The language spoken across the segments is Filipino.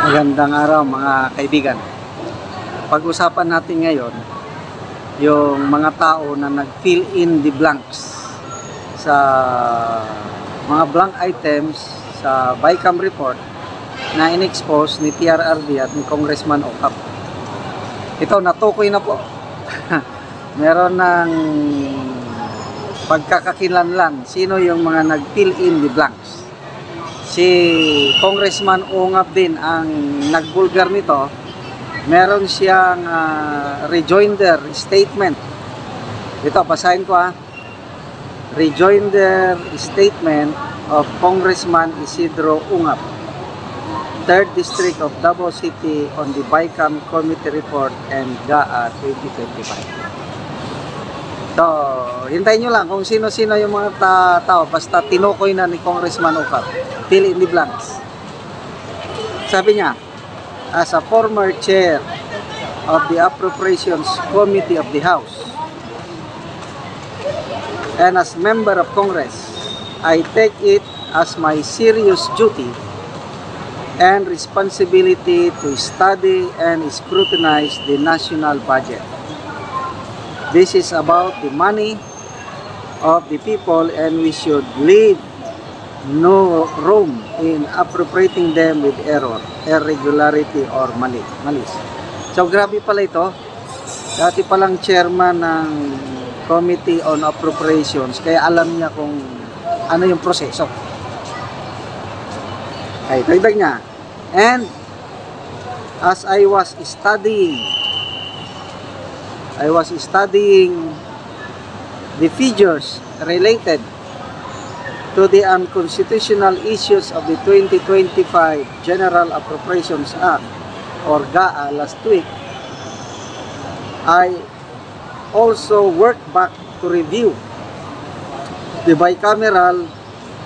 Magandang araw mga kaibigan. Pag-usapan natin ngayon yung mga tao na nag-fill in the blanks sa mga blank items sa BICAM report na in-expose ni TRRD at ni Congressman Ocap. Ito, natukoy na po. Meron ng pagkakakilanlan sino yung mga nag-fill in the blanks. Si Congressman Ongap din ang nagbulgar nito. Meron siyang rejoinder statement. Ito, basahin ko Rejoinder statement of Congressman Isidro Ongap, 3rd District of Davao City on the BICAM Committee Report and GAA 2025. So, hintayin nyo lang kung sino-sino yung mga tao. Basta tinukoy na ni Congressman Ocap. Fill in the blanks. Sabi niya, as a former chair of the Appropriations Committee of the House and as member of Congress, I take it as my serious duty and responsibility to study and scrutinize the national budget. This is about the money of the people, and we should leave no room in appropriating them with error, irregularity, or malis. So, grabe pala ito. Dati palang chairman ng Committee on Appropriations, kaya alam niya kung ano yung proseso. Ay, dagdag niya. And as I was studying the figures related to the unconstitutional issues of the 2025 General Appropriations Act or GAA last week. I also worked back to review the bicameral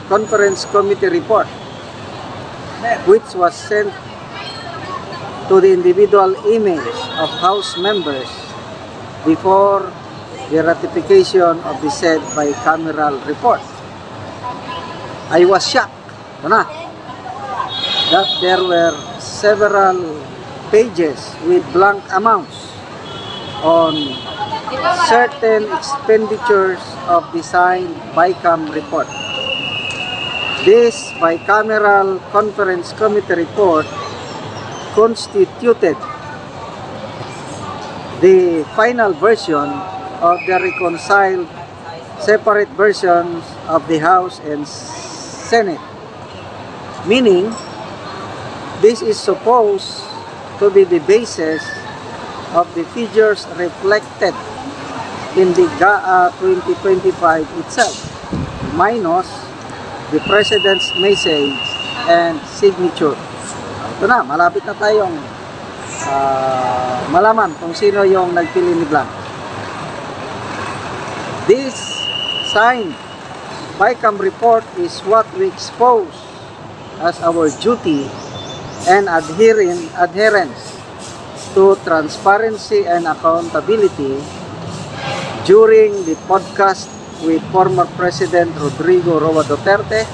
conference committee report, which was sent to the individual emails of House members before the ratification of the said bicameral report. I was shocked that there were several pages with blank amounts on certain expenditures of the signed BICAM report. This bicameral conference committee report constituted the final version of the reconciled separate versions of the House and Senate, meaning this is supposed to be the basis of the figures reflected in the GAA 2025 itself, minus the President's message and signature. Ito na, malapit na tayong malaman kung sino yung nag-fill in the blank. This signed BICAM report is what we expose as our duty and adherence to transparency and accountability during the podcast with former President Rodrigo Roa Duterte,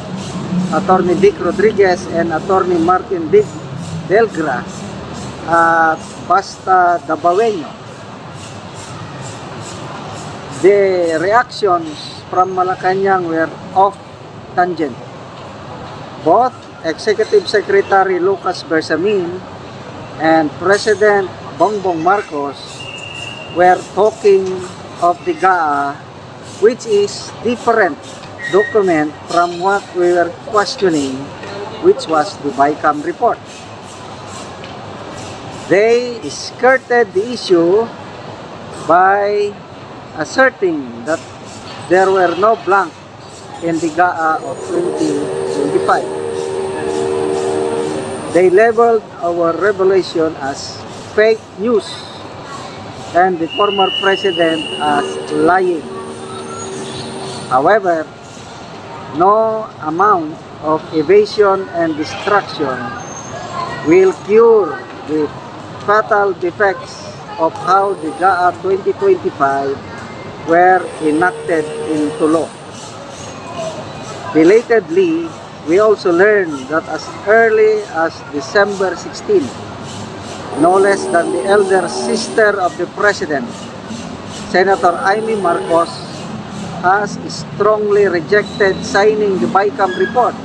Attorney Vic Rodriguez, and Attorney Martin Delgra at Basta Dabaweño. The reactions from Malacanang were off tangent. Both Executive Secretary Lucas Bersamin and President Bongbong Marcos were talking of the GAA, which is different document from what we were questioning, which was the BICAM report. They skirted the issue by asserting that there were no blank in the GAA of 2025. They labeled our revelation as fake news and the former president as lying. However, no amount of evasion and distraction will cure the fatal defects of how the GAA 2025 were enacted into law. Belatedly, we also learned that as early as December 16, no less than the elder sister of the President, Senator Amy Marcos, has strongly rejected signing the BICAM report,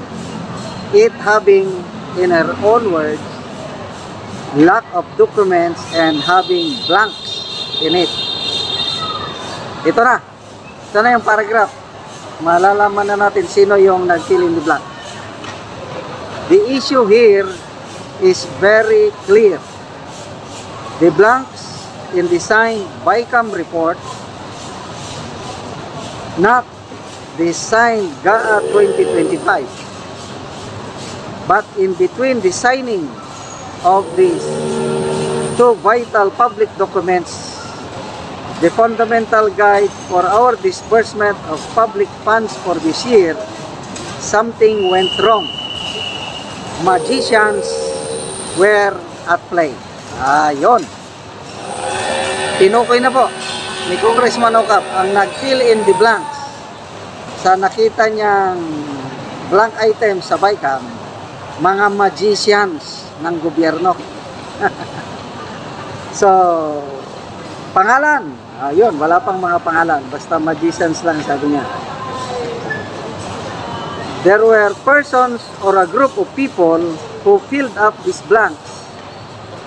it having, in her own words, lack of documents and having blanks in it. Ito na yung paragraph. Malalaman na natin sino yung nag-fill in the blank. The issue here is very clear. The blanks in the signed BICAM report, not the signed GAA 2025, but in between the signing of these two vital public documents, the fundamental guide for our disbursement of public funds for this year, something went wrong. Magicians were at play. Ayun. Tinukoy na po ni Congressman Ocap ang nag-fill in the blanks sa nakita niyang blank item sa BICAM, mga magicians ng gobyerno. So, pangalan, ayun, wala pang mga pangalan, basta magicians lang sabi niya. There were persons or a group of people who filled up these blanks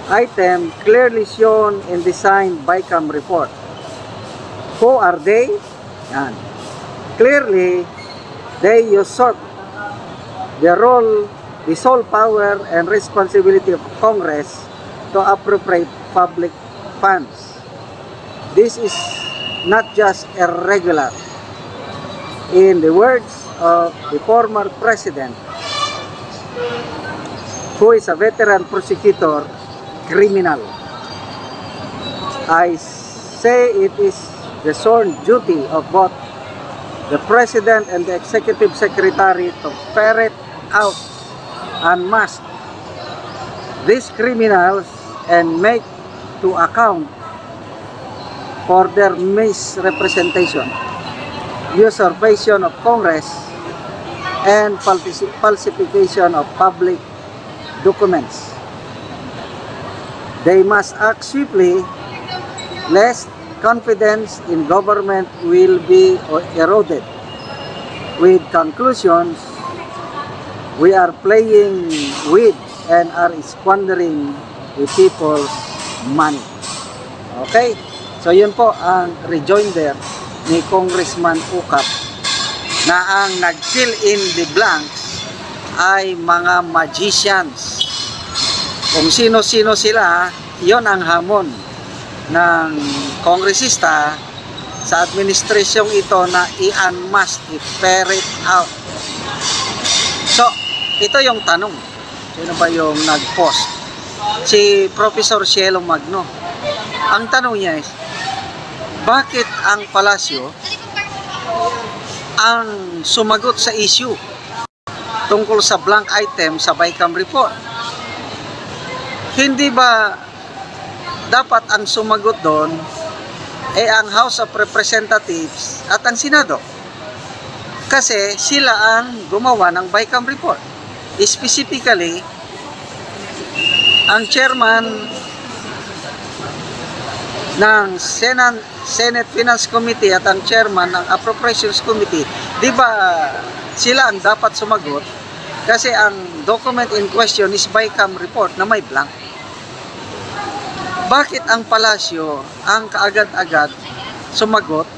item clearly shown in the signed BICAM report. Who are they? Yan. Clearly, they usurp the role, the sole power and responsibility of Congress to appropriate public funds. This is not just irregular. In the words of the former president, who is a veteran prosecutor, criminal. I say it is the sworn duty of both the president and the executive secretary to ferret out en masse these criminals and make to account for their misrepresentation, usurpation of Congress, and falsification of public documents. They must act swiftly, lest confidence in government will be eroded. With conclusions, we are playing with and are squandering the people's money. Okay? So yun po ang rejoinder ni Congressman Ocap na ang nag-fill in the blanks ay mga magicians. Kung sino-sino sila, yon ang hamon ng kongresista sa administrasyong ito na i-unmask, i-ferret out. So, ito yung tanong. Sino ba yung nag-post? Si Professor Cielo Magno. Ang tanong niya is, bakit ang palasyo ang sumagot sa issue tungkol sa blank item sa BICAM report? Hindi ba dapat ang sumagot doon ay ang House of Representatives at ang Senado? Kasi sila ang gumawa ng BICAM report. Specifically, ang chairman ng Senate Finance Committee at ang chairman ng Appropriations Committee, di ba sila ang dapat sumagot? Kasi ang document in question is BICAM report na may blank. Bakit ang palasyo ang kaagad-agad sumagot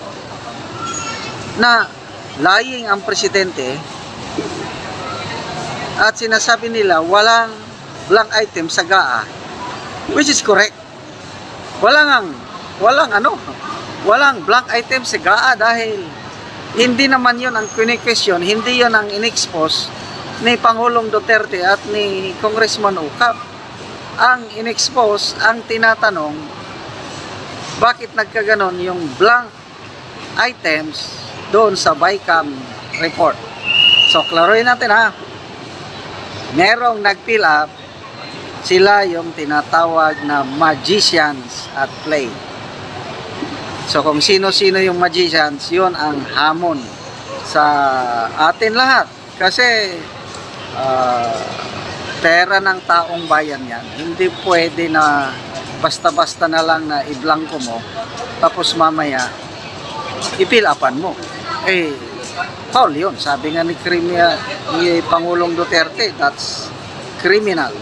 na lying ang presidente at sinasabi nila walang blank item sa GAA, which is correct. Walang blank item sa GAA dahil hindi naman yun ang question, hindi yun ang in-expose ni Pangulong Duterte at ni Congressman Ocap. Ang in-expose, ang tinatanong, bakit nagkaganon yung blank items doon sa BICAM report. So, klaruhin natin ha. Merong nag-fill up, sila yung tinatawag na magicians at play. So, kung sino-sino yung magicians, yun ang hamon sa atin lahat. Kasi, pera ng taong bayan yan. Hindi pwede na basta-basta na lang na iblangko mo, tapos mamaya ipilapan mo. Eh, foul yun. Sabi nga ni Pangulong Duterte, that's criminal.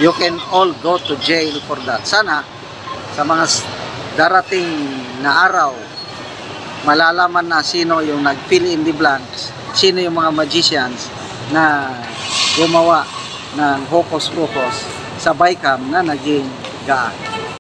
You can all go to jail for that. Sana sa mga darating na araw, malalaman na sino yung nag-fill in the blanks, sino yung mga magicians na gumawa ng hocus-pocus sa BICAM na naging gaan.